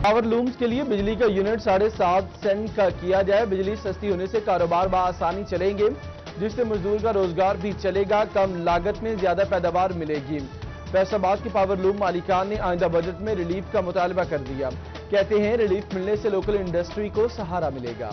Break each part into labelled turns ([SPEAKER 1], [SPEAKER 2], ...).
[SPEAKER 1] Power looms के लिए बिजली का यूनिट 7.5 सेंट का किया जाए। बिजली सस्ती होने से कारोबार बआसानी चलेंगे, जिससे मजदूर का रोजगार भी चलेगा। कम लागत में ज्यादा पैदावार मिलेगी। फैसलाबाद के पावर लूम मालिकान ने आइंदा बजट में रिलीफ का मुतालबा कर दिया। कहते हैं रिलीफ मिलने से लोकल इंडस्ट्री को सहारा मिलेगा।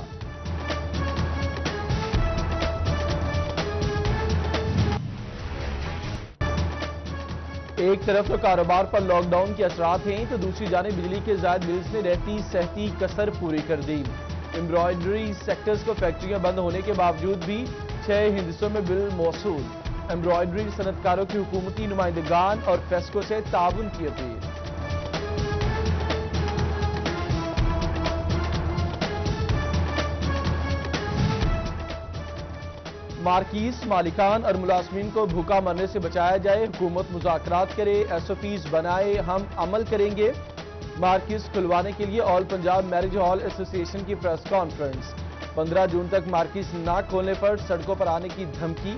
[SPEAKER 1] एक तरफ तो कारोबार पर लॉकडाउन के असरात हैं, तो दूसरी जानिब बिजली के जायद बिल्स ने रहती सहती कसर पूरी कर दी। एम्ब्रॉयडरी सेक्टर्स को फैक्ट्रियां बंद होने के बावजूद भी 6 हिस्सों में बिल मौसूल। एम्ब्रॉयडरी सनतकारों की हुकूमती नुमाइंदगान और फेस्को से ताउन की अपील। मार्किस मालिकान और मुलाजमीन को भूखा मरने से बचाया जाए। हुकूमत मुज़ाकरात करे, SOPs बनाए, हम अमल करेंगे। मार्किस खुलवाने के लिए all Punjab marriage hall association की प्रेस कॉन्फ्रेंस। 15 जून तक मार्किस ना खोलने पर सड़कों पर आने की धमकी।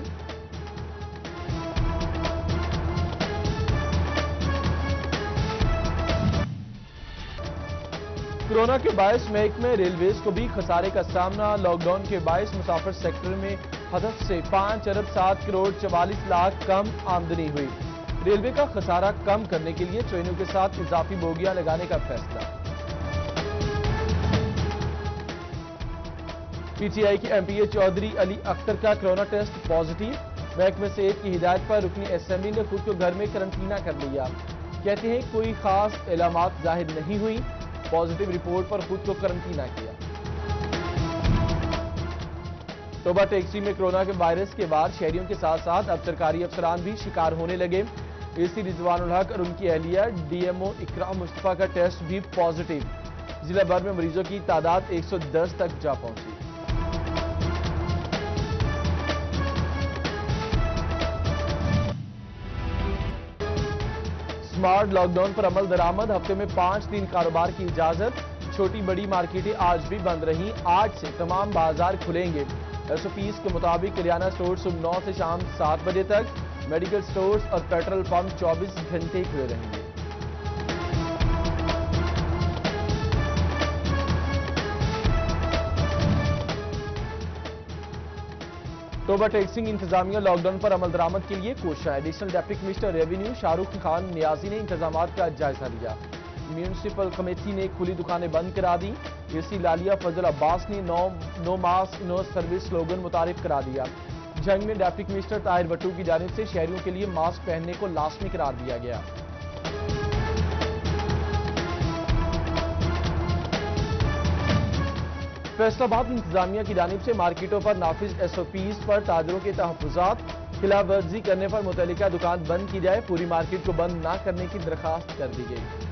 [SPEAKER 1] कोरोना के बायस महकमे रेलवेज को भी खसारे का सामना। लॉकडाउन के बायस मुसाफिर सेक्टर में हदफ से 5 अरब 7 करोड़ 44 लाख कम आमदनी हुई। रेलवे का खसारा कम करने के लिए ट्रेनों के साथ इजाफी बोगियां लगाने का फैसला। PTI के MPA चौधरी अली अख्तर का कोरोना टेस्ट पॉजिटिव। महकमे सेहत की हिदायत पर रुकनी असेंबली ने खुद को घर में करंटीना कर लिया। कहते हैं कोई खास इलामात जाहिर नहीं हुई। पॉजिटिव रिपोर्ट पर खुद को करंटीना किया। तोबा टैक्सी में कोरोना के वायरस के बाद शहरियों के साथ साथ अब सरकारी अफसरान भी शिकार होने लगे। AC रिजवानुल हक और उनकी अहलिया DMO इकराम मुस्तफा का टेस्ट भी पॉजिटिव। जिला भर में मरीजों की तादाद 110 तक जा पहुंची। स्मार्ट लॉकडाउन पर अमल दरामद। हफ्ते में 5 दिन कारोबार की इजाजत। छोटी बड़ी मार्केटें आज भी बंद रहीं। आज से तमाम बाजार खुलेंगे। SOPs के मुताबिक किराना स्टोर सुबह 9 से शाम 7 बजे तक। मेडिकल स्टोर्स और पेट्रोल पंप 24 घंटे खुले रहेंगे। तोबा टैक्सिंग इंतजामिया लॉकडाउन पर अमल दरामद के लिए कोशिश। Additional deputy commissioner revenue Shahrukh Khan Niazi ने इंतजाम का जायजा लिया। म्यूनिसिपल कमेटी ने खुली दुकानें बंद करा दी। AC लालिया फजल अब्बास ने no mask no service slogan मुतारिफ करा दिया। जंग में डिप्टी कमिश्नर ताहिर भट्टू की जानिब से शहरियों के लिए मास्क पहनने को लाजमी करार दिया गया। फैसलाबाद इंतजामिया की जानिब से मार्केटों पर नाफिज SOPs पर ताजरों के तहफ़्फ़ुज़ात। खिलाफ वर्जी करने पर मुतल्लिका दुकान बंद की जाए। पूरी मार्केट को बंद न करने की दरखास्त कर दी गई।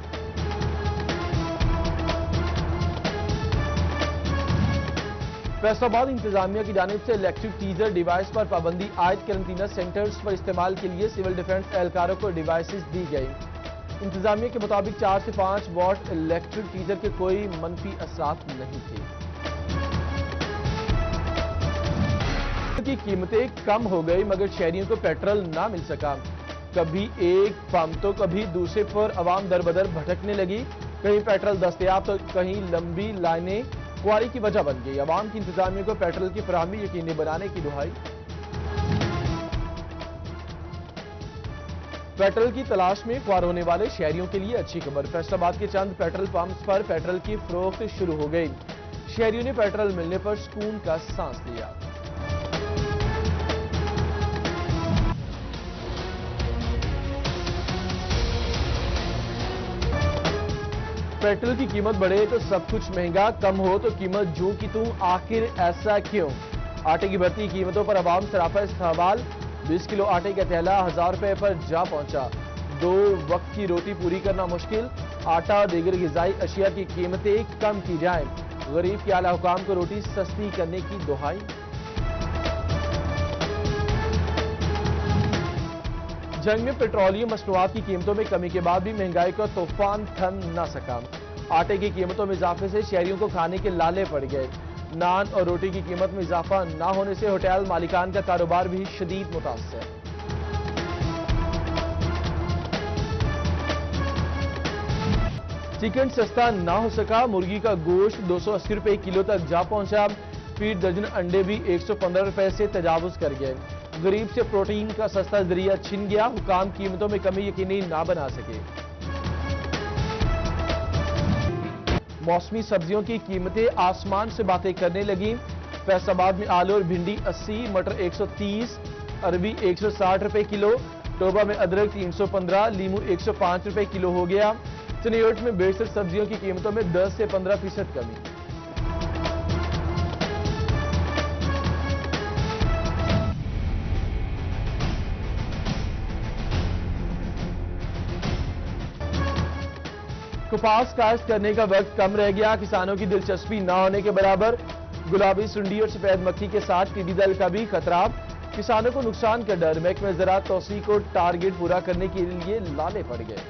[SPEAKER 1] फैसलाबाद इंतजामिया की जानिब से इलेक्ट्रिक टीजर डिवाइस पर पाबंदी आयद। कैरेंटीना सेंटर्स पर इस्तेमाल के लिए सिविल डिफेंस एहलकारों को डिवाइसेस दी गई। इंतजामिया के मुताबिक 4 से 5 वॉट इलेक्ट्रिक टीजर के कोई मनफी असरात नहीं थे। की कीमतें कम हो गई मगर शहरियों को पेट्रोल ना मिल सका। कभी एक पंप तो कभी दूसरे पर अवाम दरबदर भटकने लगी। कहीं पेट्रोल दस्तयाब तो कहीं लंबी लाइनें क्वारी की वजह बन गई। अवाम की इंतजामिया को पेट्रोल की फराहमी यकीनी बनाने की दुहाई। पेट्रोल की तलाश में ख्वार होने वाले शहरियों के लिए अच्छी खबर। फैसलाबाद के चंद पेट्रोल पंप्स पर पेट्रोल की फरोख्त शुरू हो गई। शहरियों ने पेट्रोल मिलने पर सुकून का सांस लिया। पेट्रोल की कीमत बढ़े तो सब कुछ महंगा, कम हो तो कीमत जूं की तूं। आखिर ऐसा क्यों? आटे की बढ़ती कीमतों पर अवाम सराफा सवाल। 20 किलो आटे का थैला 1000 रुपए पर जा पहुंचा। 2 वक्त की रोटी पूरी करना मुश्किल। आटा और दीगर ग़िज़ाई अशिया की कीमतें कम की जाएं। गरीब के आला हुकाम को रोटी सस्ती करने की दुहाई। जंग में पेट्रोलियम मसनूआत की कीमतों में कमी के बाद भी महंगाई का तूफान थम न सका। आटे की कीमतों में इजाफे से शहरियों को खाने के लाले पड़ गए। नान और रोटी की कीमत में इजाफा न होने से होटल मालिकान का कारोबार भी शदीद मुतासर। चिकन सस्ता ना हो सका, मुर्गी का गोश्त 280 रुपए किलो तक जा पहुंचा। फीड दर्जन अंडे भी 115 रुपए से तजावुज कर गए। गरीब से प्रोटीन का सस्ता जरिया छिन गया, हुकाम कीमतों में कमी यकीनी ना बना सके। मौसमी सब्जियों की कीमतें आसमान से बातें करने लगी। फैसलाबाद में आलू और भिंडी 80, मटर 130, अरबी 160 रुपए किलो, टोबा में अदरक 315, लीमू 105 रुपए किलो हो गया। चनियोट में बेशतर सब्जियों की कीमतों में 10 से 15% कमी। कपास काश्त करने का वक्त कम रह गया, किसानों की दिलचस्पी न होने के बराबर। गुलाबी सुंडी और सफेद मक्खी के साथ टिड्डी दल का भी खतरा, किसानों को नुकसान का डर। महकमे ज़राअत तौसीक को टारगेट पूरा करने के लिए लाले पड़ गए।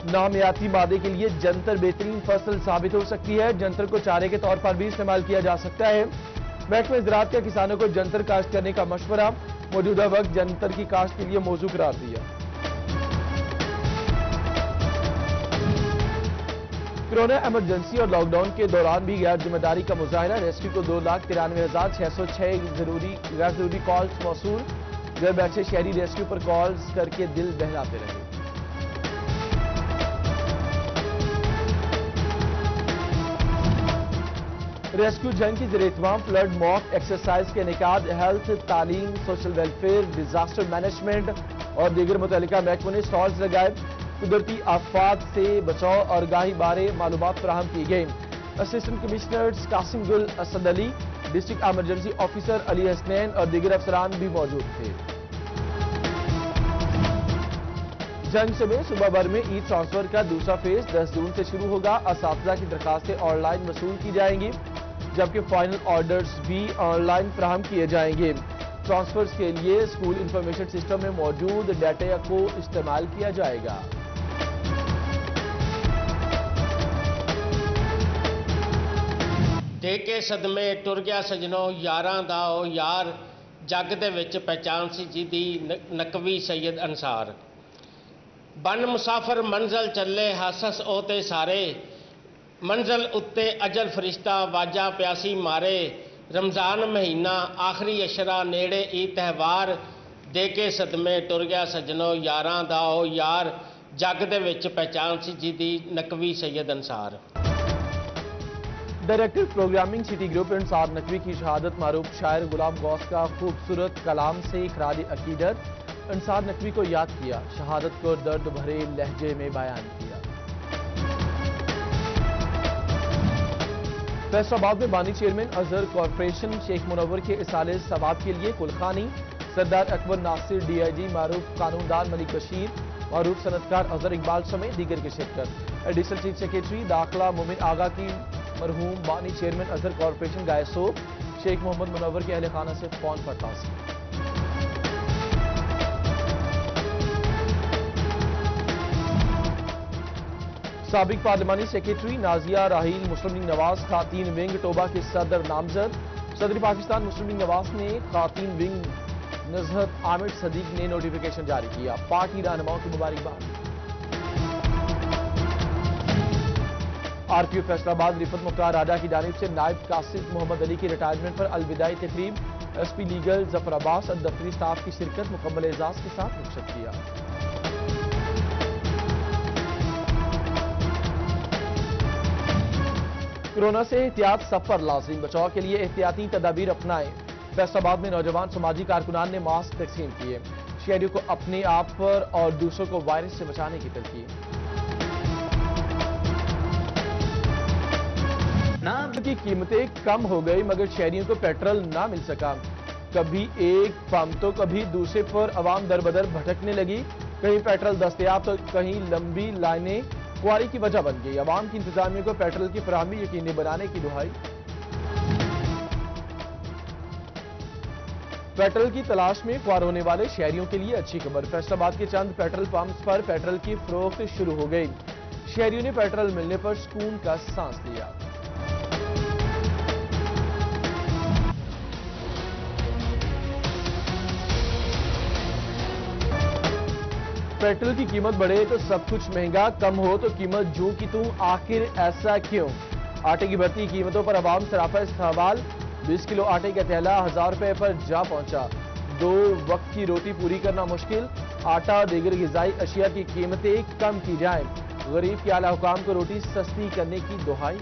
[SPEAKER 1] नामियाती मादे के लिए जंतर बेहतरीन फसल साबित हो सकती है। जंतर को चारे के तौर पर भी इस्तेमाल किया जा सकता है। महकमे ज़राअत का किसानों को जंतर काश्त करने का मशवरा, मौजूदा वक्त जंतर की काश्त के लिए मौजू करार दिया। कोरोना इमरजेंसी और लॉकडाउन के दौरान भी गैर जिम्मेदारी का मुजाहिरा। रेस्क्यू को 2,93,606 गैर जरूरी कॉल्स मौसूल। घर बैठे शहरी रेस्क्यू पर कॉल्स करके दिल बहलाते रहे। रेस्क्यू जंग की ज़ेर-ए-इत्माम फ्लड मॉक एक्सरसाइज के इनेकाद हेल्थ, तालीम, सोशल वेलफेयर, डिजास्टर मैनेजमेंट और दीगर मुतल्लिका महकमों ने स्टॉल्स लगाए। कुदरती आफात से बचाव और आगाही बारे मालूमात फराहम की गई। असिस्टेंट कमिश्नर्स कासिम गुल Asad Ali, district emergency officer Ali Hasnain और दीगर अफसरान भी मौजूद थे। जंग से में सूबा भर में ई ट्रांसफर का दूसरा फेज 10 जून से शुरू होगा। असातिज़ा की दरखास्तें ऑनलाइन वसूल की जाएंगी, जबकि फाइनल ऑर्डर्स भी ऑनलाइन फराहम किए जाएंगे। ट्रांसफर्स के लिए स्कूल इंफॉर्मेशन सिस्टम में मौजूद डाटा को इस्तेमाल किया जाएगा।
[SPEAKER 2] देके सदमे टुर गया सजनों, यारां दा ओ यार, जग दे विच पहचान सी जिदी नकवी सैयद अंसार। बन मुसाफर मंजिल चले, हस ओ ते सारे, मंजिल उत्ते अजल फरिश्ता वाजा प्यासी मारे। रमज़ान महीना आखिरी अशरा नेड़े ई त्यौहार, देके सदमे टुर गया सजनों, यारां दा ओ यार, जग दे विच पहचान सी जिदी Naqvi Syed Ansar.
[SPEAKER 1] Director programming city group Ansar Naqvi की शहादत मारूफ शायर गुलाम गौस का खूबसूरत कलाम से खराज अकीदत। अंसार नकवी को याद किया, शहादत को दर्द भरे लहजे में बयान किया। फैसलाबाद में बानी चेयरमैन अजहर कॉरपोरेशन शेख मुनव्वर के इसाले सवाब के लिए कुलखानी। सरदार अकबर नासिर, डीआईजी मारूफ कानूनदार मलिक बशीर, मारूफ सनतकार अजहर इकबाल समेत दीगर की शिरकत। एडिशनल चीफ सेक्रेटरी दाखिला मोमिन आगा की मरहूम बानी चेयरमैन अजहर कॉरपोरेशन गायसो शेख मोहम्मद मुनव्वर के अहल खाना से फोन पर ताज़ियत। साबिक पार्लिमानी सेक्रेटरी नाजिया राहील मुस्लिम लीग नवाज खातीन विंग टोबा के सदर नामजद। सदर पाकिस्तान मुस्लिम लीग नवाज ने खातीन विंग नजहत आमिर सदीक ने नोटिफिकेशन जारी किया। पार्टी रहनुमाओं की मुबारकबाद। आरपीओ फैसलाबाद रिफत मुख्तार राजा की जानिब से नायब कासिद मोहम्मद अली की रिटायरमेंट पर अलविदाई तकरीब। एसपी लीगल जफर अब्बास और दफ्तरी स्टाफ की शिरकत, मुकम्मल एजाज के साथ रुखसत किया। कोरोना से एहतियात सफर लाजिम, बचाव के लिए एहतियाती तदाबीर अपनाएं। फैसलाबाद में नौजवान समाजी कारकुनान ने मास्क तकसीम किए। शहरियों को अपने आप पर और दूसरों को वायरस से बचाने की तलकीन। की कीमतें कम हो गई मगर शहरियों को पेट्रोल ना मिल सका। कभी एक पंप तो कभी दूसरे पर अवाम दरबदर भटकने लगी। कहीं पेट्रोल दस्तयाब तो कहीं लंबी लाइनें क्वारी की वजह बन गई। अवाम की इंतजामिया को पेट्रोल की फराहमी यकीनी बनाने की दुहाई। पेट्रोल की तलाश में ख्वार होने वाले शहरियों के लिए अच्छी खबर। फैसलाबाद के चंद पेट्रोल पंप्स पर पेट्रोल की फरोख्त शुरू हो गई। शहरियों ने पेट्रोल मिलने पर सुकून का सांस लिया। पेट्रोल की कीमत बढ़े तो सब कुछ महंगा, कम हो तो कीमत जूं की तूं, आखिर ऐसा क्यों? आटे की बढ़ती कीमतों पर अवाम सराफा इस्तेमाल। 20 किलो आटे का थैला 1000 रुपए पर जा पहुंचा। 2 वक्त की रोटी पूरी करना मुश्किल। आटा दीगर ग़िज़ाई अशिया की कीमतें कम की जाएं। गरीब के आला हुकाम को रोटी सस्ती करने की दुहाई।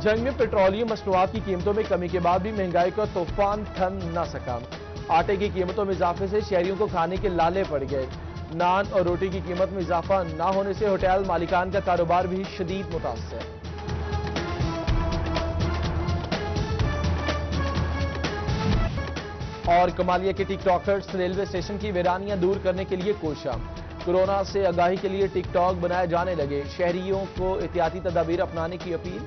[SPEAKER 1] जंग में पेट्रोलियम मसनूआत की कीमतों में कमी के बाद भी महंगाई का तूफान थम न सका। आटे की कीमतों में इजाफे से शहरियों को खाने के लाले पड़ गए। नान और रोटी की कीमत में इजाफा न होने से होटल मालिकान का कारोबार भी शदीद मुतासर। और कमालिया के टिकटॉकर्स रेलवे स्टेशन की वीरानियां दूर करने के लिए कोशा। कोरोना से आगाही के लिए टिकटॉक बनाए जाने लगे। शहरियों को एहतियाती तदाबीर अपनाने की अपील।